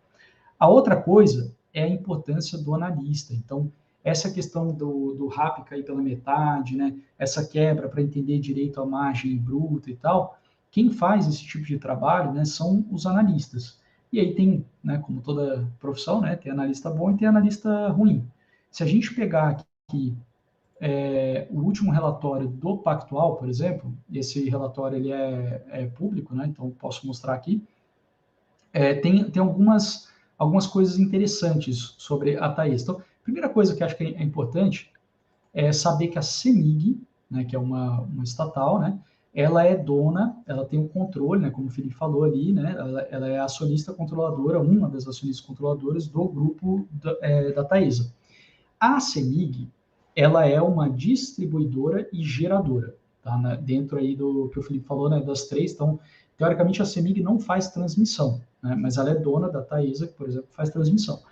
A outra coisa é a importância do analista. Então, essa questão do RAP cair pela metade, né, essa quebra para entender direito a margem bruta e tal, quem faz esse tipo de trabalho, né, são os analistas. E aí tem, né, como toda profissão, né, tem analista bom e tem analista ruim. Se a gente pegar aqui o último relatório do Pactual, por exemplo, esse relatório ele é público, né, então posso mostrar aqui, tem algumas coisas interessantes sobre a Taesa. Então, a primeira coisa que acho que é importante é saber que a CEMIG, né, que é uma estatal, né, ela é dona, ela tem o controle, né, como o Felipe falou ali, né, ela é acionista controladora, uma das acionistas controladoras do grupo da Taesa. A CEMIG, ela é uma distribuidora e geradora, tá, né, dentro aí do que o Felipe falou, né, das três. Então, teoricamente, a CEMIG não faz transmissão, né, mas ela é dona da Taesa, que, por exemplo, faz transmissão.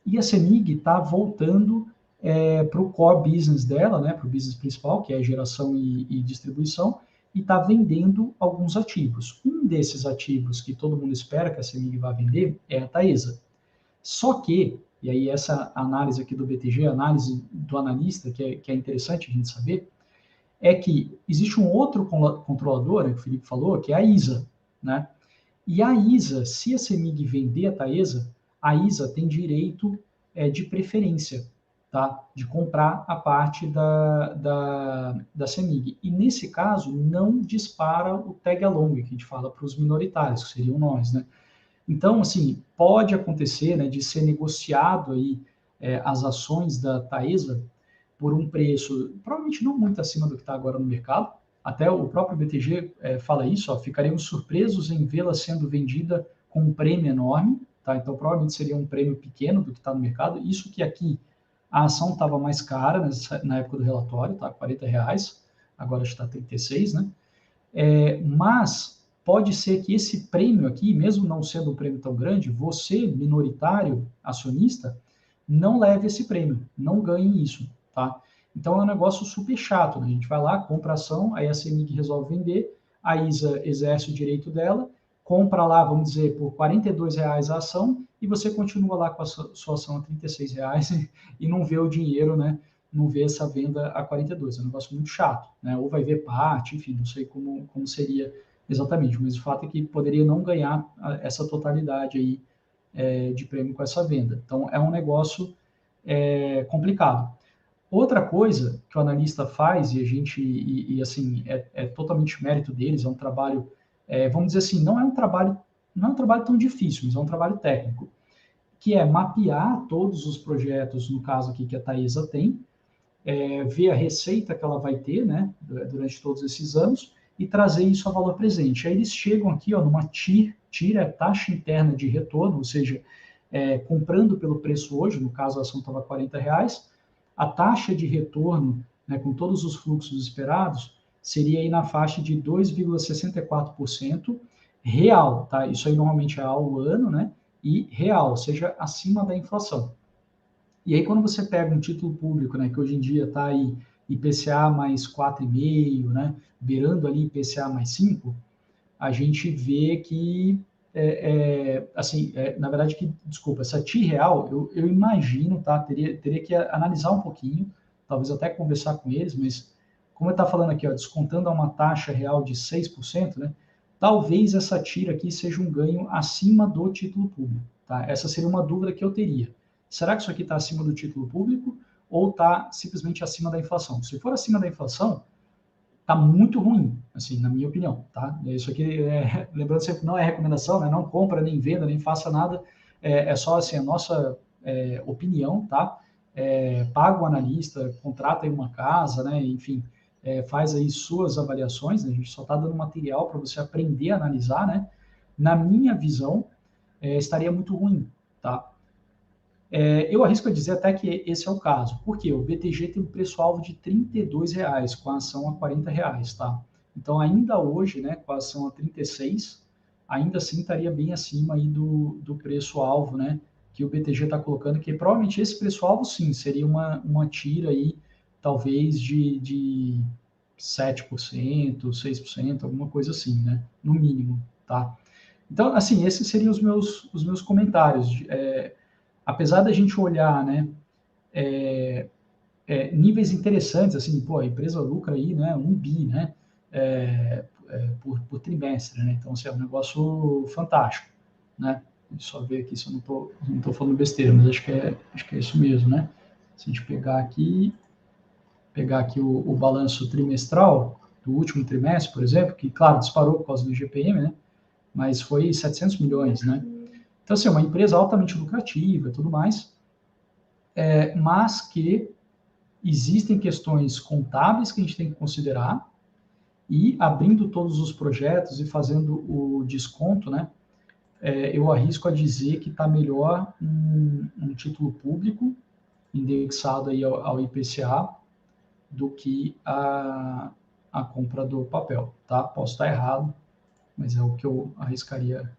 E a CEMIG está voltando para o core business dela, né, para o business principal, que é geração e distribuição, e está vendendo alguns ativos. Um desses ativos que todo mundo espera que a CEMIG vá vender é a Taesa. Só que e aí essa análise aqui do BTG, análise do analista, que é interessante a gente saber, é que existe um outro controlador, que o Felipe falou, que é a ISA, né? E a ISA, se a CEMIG vender a Taesa, a ISA tem direito de preferência, tá? De comprar a parte da CEMIG. E nesse caso, não dispara o tag along, que a gente fala para os minoritários, que seriam nós, né? Então, assim, pode acontecer, né, de ser negociado aí as ações da Taesa por um preço provavelmente não muito acima do que está agora no mercado. Até o próprio BTG fala isso, ó, ficaremos surpresos em vê-la sendo vendida com um prêmio enorme, tá? Então provavelmente seria um prêmio pequeno do que está no mercado. Isso que aqui a ação estava mais cara na época do relatório, tá? R$40, agora está 36, né? Mas pode ser que esse prêmio aqui, mesmo não sendo um prêmio tão grande, você, minoritário, acionista, não leve esse prêmio, não ganhe isso, tá? Então é um negócio super chato, né? A gente vai lá, compra a ação, aí a CEMIG resolve vender, a ISA exerce o direito dela, compra lá, vamos dizer, por R$42 a ação, e você continua lá com a sua ação a R$36 e não vê o dinheiro, né? Não vê essa venda a 42. É um negócio muito chato, né? Ou vai ver parte, enfim, não sei como seria exatamente, mas o fato é que poderia não ganhar essa totalidade aí de prêmio com essa venda. Então, é um negócio complicado. Outra coisa que o analista faz, e a gente, assim, é totalmente mérito deles, é um trabalho, vamos dizer assim, não é um trabalho tão difícil, mas é um trabalho técnico, que é mapear todos os projetos, no caso aqui que a Taesa tem, ver a receita que ela vai ter, né, durante todos esses anos, e trazer isso a valor presente. Aí eles chegam aqui, ó, numa TIR é taxa interna de retorno, ou seja, comprando pelo preço hoje, no caso a ação estava R$40, a taxa de retorno, né, com todos os fluxos esperados, seria aí na faixa de 2,64% real, tá? Isso aí normalmente é ao ano, né? E real, ou seja, acima da inflação. E aí, quando você pega um título público, né, que hoje em dia está aí IPCA mais 4,5, né, beirando ali IPCA mais 5, a gente vê que, assim, na verdade, desculpa, essa TI real, eu imagino, tá, teria que analisar um pouquinho, talvez até conversar com eles, mas como eu está falando aqui, ó, descontando a uma taxa real de 6%, né, talvez essa TIR aqui seja um ganho acima do título público, tá? Essa seria uma dúvida que eu teria. Será que isso aqui está acima do título público ou está simplesmente acima da inflação? Se for acima da inflação, está muito ruim, assim, na minha opinião, tá? Isso aqui, lembrando sempre, não é recomendação, né? Não compra, nem venda, nem faça nada, é só, assim, a nossa opinião, tá? Paga o analista, contrata aí uma casa, né? Enfim, faz aí suas avaliações, né? A gente só está dando material para você aprender a analisar, né? Na minha visão, estaria muito ruim, tá? Eu arrisco a dizer até que esse é o caso. Por quê? O BTG tem um preço-alvo de R$32, com a ação a R$40, tá? Então, ainda hoje, né, com a ação a 36, ainda assim estaria bem acima aí do preço-alvo, né, que o BTG está colocando, que provavelmente esse preço-alvo, sim, seria uma tira aí, talvez de 7%, 6%, alguma coisa assim, né, no mínimo, tá? Então, assim, esses seriam os meus comentários. Apesar da gente olhar, né, níveis interessantes, assim, pô, a empresa lucra aí, né, 1 bi, né, por trimestre, né, então, assim, é um negócio fantástico, né, deixa eu só ver aqui se eu não tô falando besteira, mas acho que é isso mesmo, né, se a gente pegar aqui o balanço trimestral do último trimestre, por exemplo, que, claro, disparou por causa do IGPM, né, mas foi 700 milhões, né, então, assim, é uma empresa altamente lucrativa e tudo mais, mas que existem questões contábeis que a gente tem que considerar e abrindo todos os projetos e fazendo o desconto, né? Eu arrisco a dizer que está melhor um título público indexado aí ao IPCA do que a compra do papel, tá? Posso estar errado, mas é o que eu arriscaria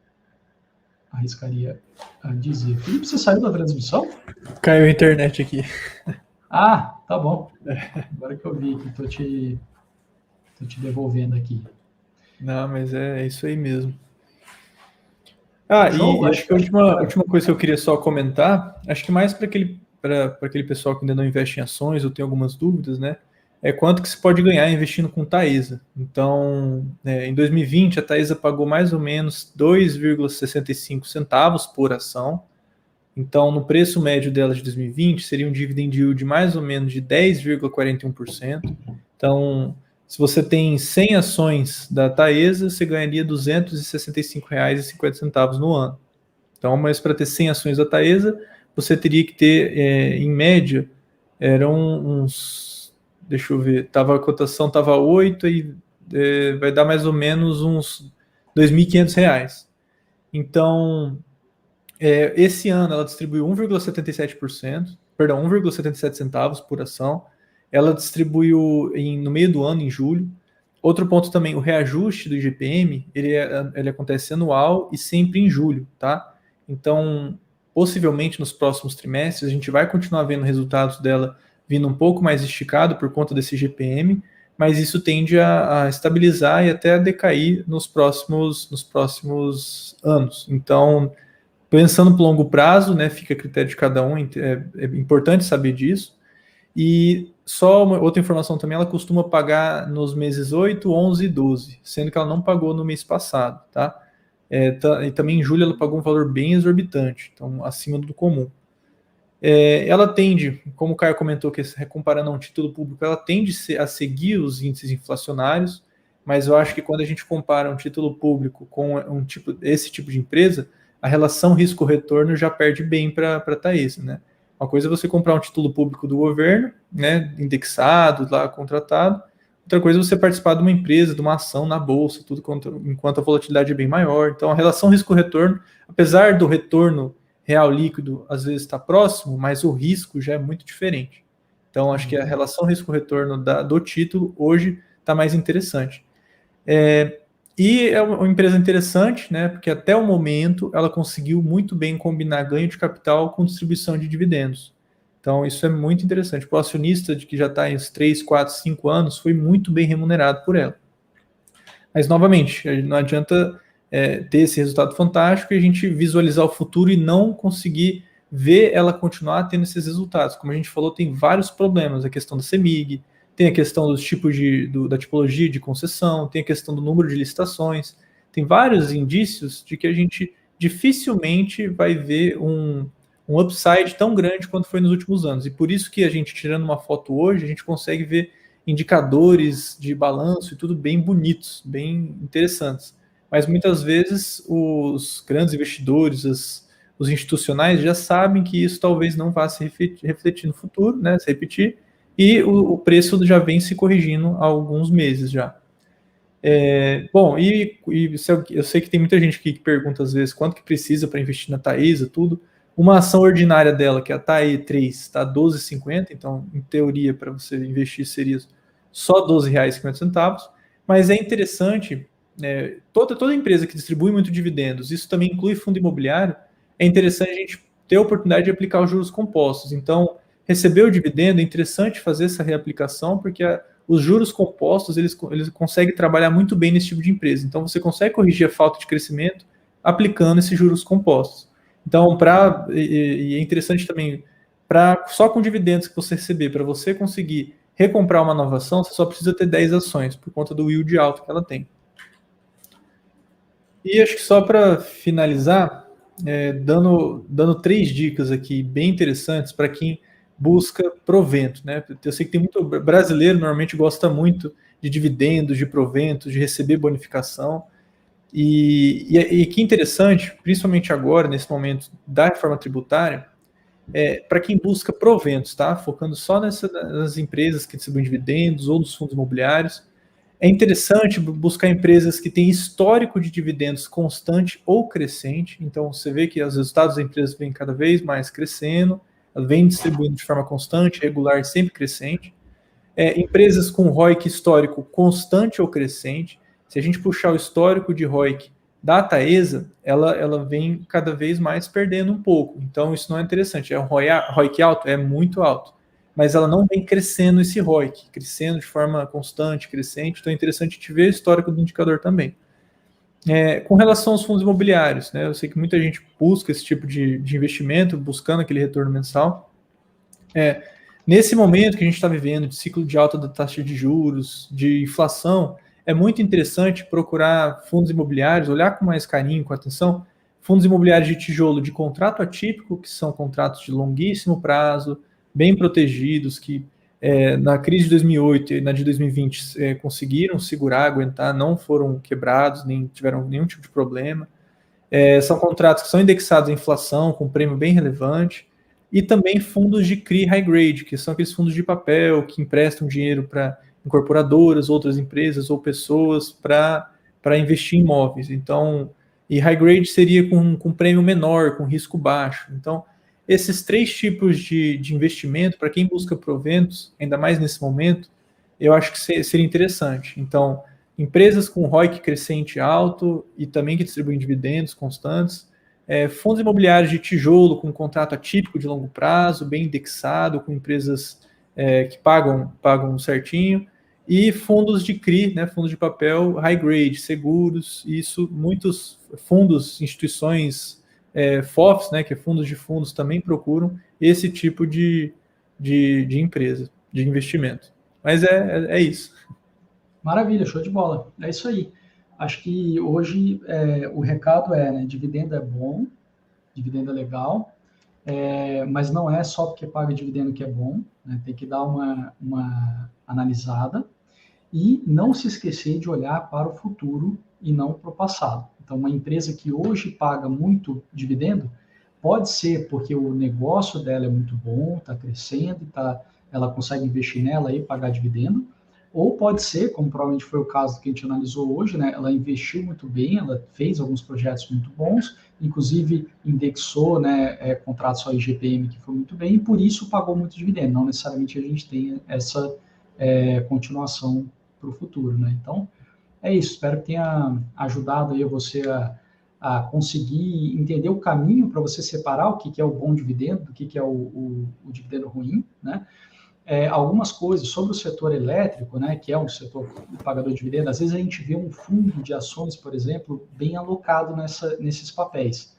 a dizer. Felipe, você saiu da transmissão? Caiu a internet aqui. Ah, tá bom. Agora que eu vi que estou te devolvendo aqui. Não, mas é isso aí mesmo. Show? E acho que a última coisa que eu queria só comentar, acho que mais para aquele pessoal que ainda não investe em ações ou tem algumas dúvidas, né? É quanto que se pode ganhar investindo com Taesa. Então, em 2020, a Taesa pagou mais ou menos 2,65 centavos por ação. Então, no preço médio dela de 2020, seria um dividend yield de mais ou menos de 10,41%. Então, se você tem 100 ações da Taesa, você ganharia R$ 265,50 no ano. Então, mas para ter 100 ações da Taesa, você teria que ter, em média, eram uns... Deixa eu ver, a cotação estava 8 e vai dar mais ou menos uns R$ 2.500. Então, esse ano ela distribuiu 1,77%, perdão, 1,77 centavos por ação. Ela distribuiu no meio do ano, em julho. Outro ponto também, o reajuste do IGPM, ele acontece anual e sempre em julho, tá? Então, possivelmente nos próximos trimestres, a gente vai continuar vendo resultados dela vindo um pouco mais esticado por conta desse IGPM, mas isso tende a estabilizar e até a decair nos próximos anos. Então, pensando para o longo prazo, né, fica a critério de cada um, é importante saber disso. E só uma outra informação também, ela costuma pagar nos meses 8, 11 e 12, sendo que ela não pagou no mês passado, tá? E também em julho ela pagou um valor bem exorbitante, então acima do comum. Ela tende, como o Caio comentou, que comparando a um título público, ela tende a seguir os índices inflacionários, mas eu acho que quando a gente compara um título público com esse tipo de empresa, a relação risco-retorno já perde bem para a Taesa, né? Uma coisa é você comprar um título público do governo, né, indexado, lá contratado. Outra coisa é você participar de uma empresa, de uma ação na bolsa, tudo enquanto a volatilidade é bem maior. Então, a relação risco-retorno, apesar do retorno real líquido às vezes está próximo, mas o risco já é muito diferente. Então, acho que a relação risco-retorno do título hoje está mais interessante. E é uma empresa interessante, né? Porque até o momento ela conseguiu muito bem combinar ganho de capital com distribuição de dividendos. Então, isso é muito interessante. O acionista que já está em uns 3, 4, 5 anos foi muito bem remunerado por ela. Mas, novamente, não adianta ter esse resultado fantástico e a gente visualizar o futuro e não conseguir ver ela continuar tendo esses resultados. Como a gente falou, tem vários problemas. A questão da CEMIG, tem a questão dos tipos da tipologia de concessão, tem a questão do número de licitações, tem vários indícios de que a gente dificilmente vai ver um upside tão grande quanto foi nos últimos anos. E por isso que a gente, tirando uma foto hoje, a gente consegue ver indicadores de balanço e tudo bem bonitos, bem interessantes. Mas muitas vezes os grandes investidores, os institucionais já sabem que isso talvez não vá se refletir no futuro, né, se repetir, e o preço já vem se corrigindo há alguns meses já. Bom, eu sei que tem muita gente que pergunta às vezes quanto que precisa para investir na Taesa, tudo. Uma ação ordinária dela, que é a TAE3, está R$12,50, então, em teoria, para você investir seria só R$12,50, mas é interessante, toda empresa que distribui muito dividendos, isso também inclui fundo imobiliário, é interessante a gente ter a oportunidade de aplicar os juros compostos. Então, receber o dividendo, é interessante fazer essa reaplicação, porque os juros compostos, eles conseguem trabalhar muito bem nesse tipo de empresa. Então, você consegue corrigir a falta de crescimento aplicando esses juros compostos. Então, e é interessante também, só com dividendos que você receber, para você conseguir recomprar uma nova ação, você só precisa ter 10 ações, por conta do yield alto que ela tem. E acho que só para finalizar, dando 3 dicas aqui bem interessantes para quem busca provento, né? Eu sei que tem muito brasileiro, normalmente gosta muito de dividendos, de proventos, de receber bonificação. E que interessante, principalmente agora, nesse momento da reforma tributária, para quem busca proventos, tá? Focando só nas empresas que distribuem dividendos ou nos fundos imobiliários. É interessante buscar empresas que têm histórico de dividendos constante ou crescente. Então, você vê que os resultados da empresa vêm cada vez mais crescendo, ela vem distribuindo de forma constante, regular, sempre crescente. Empresas com ROIC histórico constante ou crescente. Se a gente puxar o histórico de ROIC da Taesa, ela vem cada vez mais perdendo um pouco. Então, isso não é interessante. É um ROIC alto? É muito alto. Mas ela não vem crescendo esse ROIC, crescendo de forma constante, crescente. Então, é interessante te ver o histórico do indicador também. Com relação aos fundos imobiliários, né, eu sei que muita gente busca esse tipo de investimento, buscando aquele retorno mensal. Nesse momento que a gente está vivendo, de ciclo de alta da taxa de juros, de inflação, é muito interessante procurar fundos imobiliários, olhar com mais carinho, com atenção, fundos imobiliários de tijolo de contrato atípico, que são contratos de longuíssimo prazo, bem protegidos, que na crise de 2008 e na de 2020 conseguiram segurar, aguentar, não foram quebrados, nem tiveram nenhum tipo de problema. São contratos que são indexados à inflação, com prêmio bem relevante, e também fundos de CRI high grade, que são aqueles fundos de papel que emprestam dinheiro para incorporadoras, outras empresas ou pessoas para investir em imóveis. Então, e high grade seria com prêmio menor, com risco baixo. Então, esses 3 tipos de investimento, para quem busca proventos, ainda mais nesse momento, eu acho que seria interessante. Então, empresas com ROIC crescente alto e também que distribuem dividendos constantes, fundos imobiliários de tijolo com contrato atípico de longo prazo, bem indexado, com empresas que pagam certinho, e fundos de CRI, né, fundos de papel high grade, seguros, isso muitos fundos, instituições FOFs, né, que é fundos de fundos, também procuram esse tipo de empresa, de investimento. Mas é isso. Maravilha, show de bola. É isso aí. Acho que hoje o recado né, dividendo é bom, dividendo é legal, mas não é só porque paga dividendo que é bom, né? Tem que dar uma analisada e não se esquecer de olhar para o futuro e não para o passado. Então, uma empresa que hoje paga muito dividendo, pode ser porque o negócio dela é muito bom, está crescendo, ela consegue investir nela e pagar dividendo, ou pode ser, como provavelmente foi o caso que a gente analisou hoje, né? Ela investiu muito bem, ela fez alguns projetos muito bons, inclusive indexou, né, contratos ao IGPM que foi muito bem, e por isso pagou muito dividendo. Não necessariamente a gente tem essa continuação para o futuro, né? Então, é isso. Espero que tenha ajudado aí você a conseguir entender o caminho para você separar o que é o bom dividendo do que é o dividendo ruim, né? Algumas coisas sobre o setor elétrico, né, que é um setor pagador de dividendo, às vezes a gente vê um fundo de ações, por exemplo, bem alocado nesses papéis.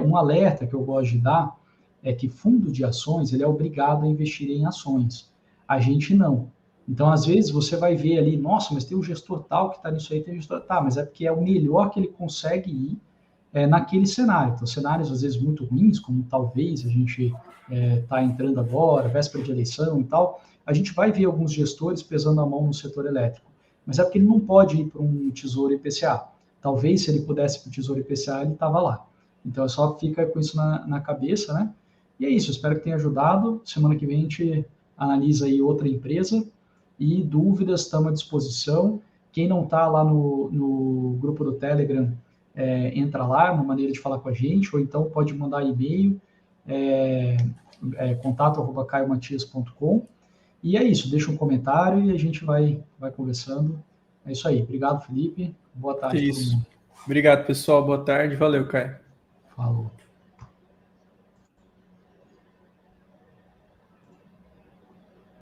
Um alerta que eu gosto de dar é que fundo de ações ele é obrigado a investir em ações. A gente não. Então, às vezes, você vai ver ali, nossa, mas tem um gestor tal que está nisso aí, tem um gestor... Tá, mas é porque é o melhor que ele consegue ir naquele cenário. Então, cenários, às vezes, muito ruins, como talvez a gente está entrando agora, véspera de eleição e tal, a gente vai ver alguns gestores pesando a mão no setor elétrico. Mas é porque ele não pode ir para um tesouro IPCA. Talvez, se ele pudesse ir para o tesouro IPCA, ele estava lá. Então, só fica com isso na cabeça, né? E é isso, espero que tenha ajudado. Semana que vem a gente analisa aí outra empresa e dúvidas, estamos à disposição. Quem não está lá no grupo do Telegram, entra lá, é uma maneira de falar com a gente, ou então pode mandar e-mail, contato@caiomatias.com. E é isso, deixa um comentário e a gente vai conversando. É isso aí. Obrigado, Felipe. Boa tarde a todo mundo. Obrigado, pessoal. Boa tarde. Valeu, Caio. Falou.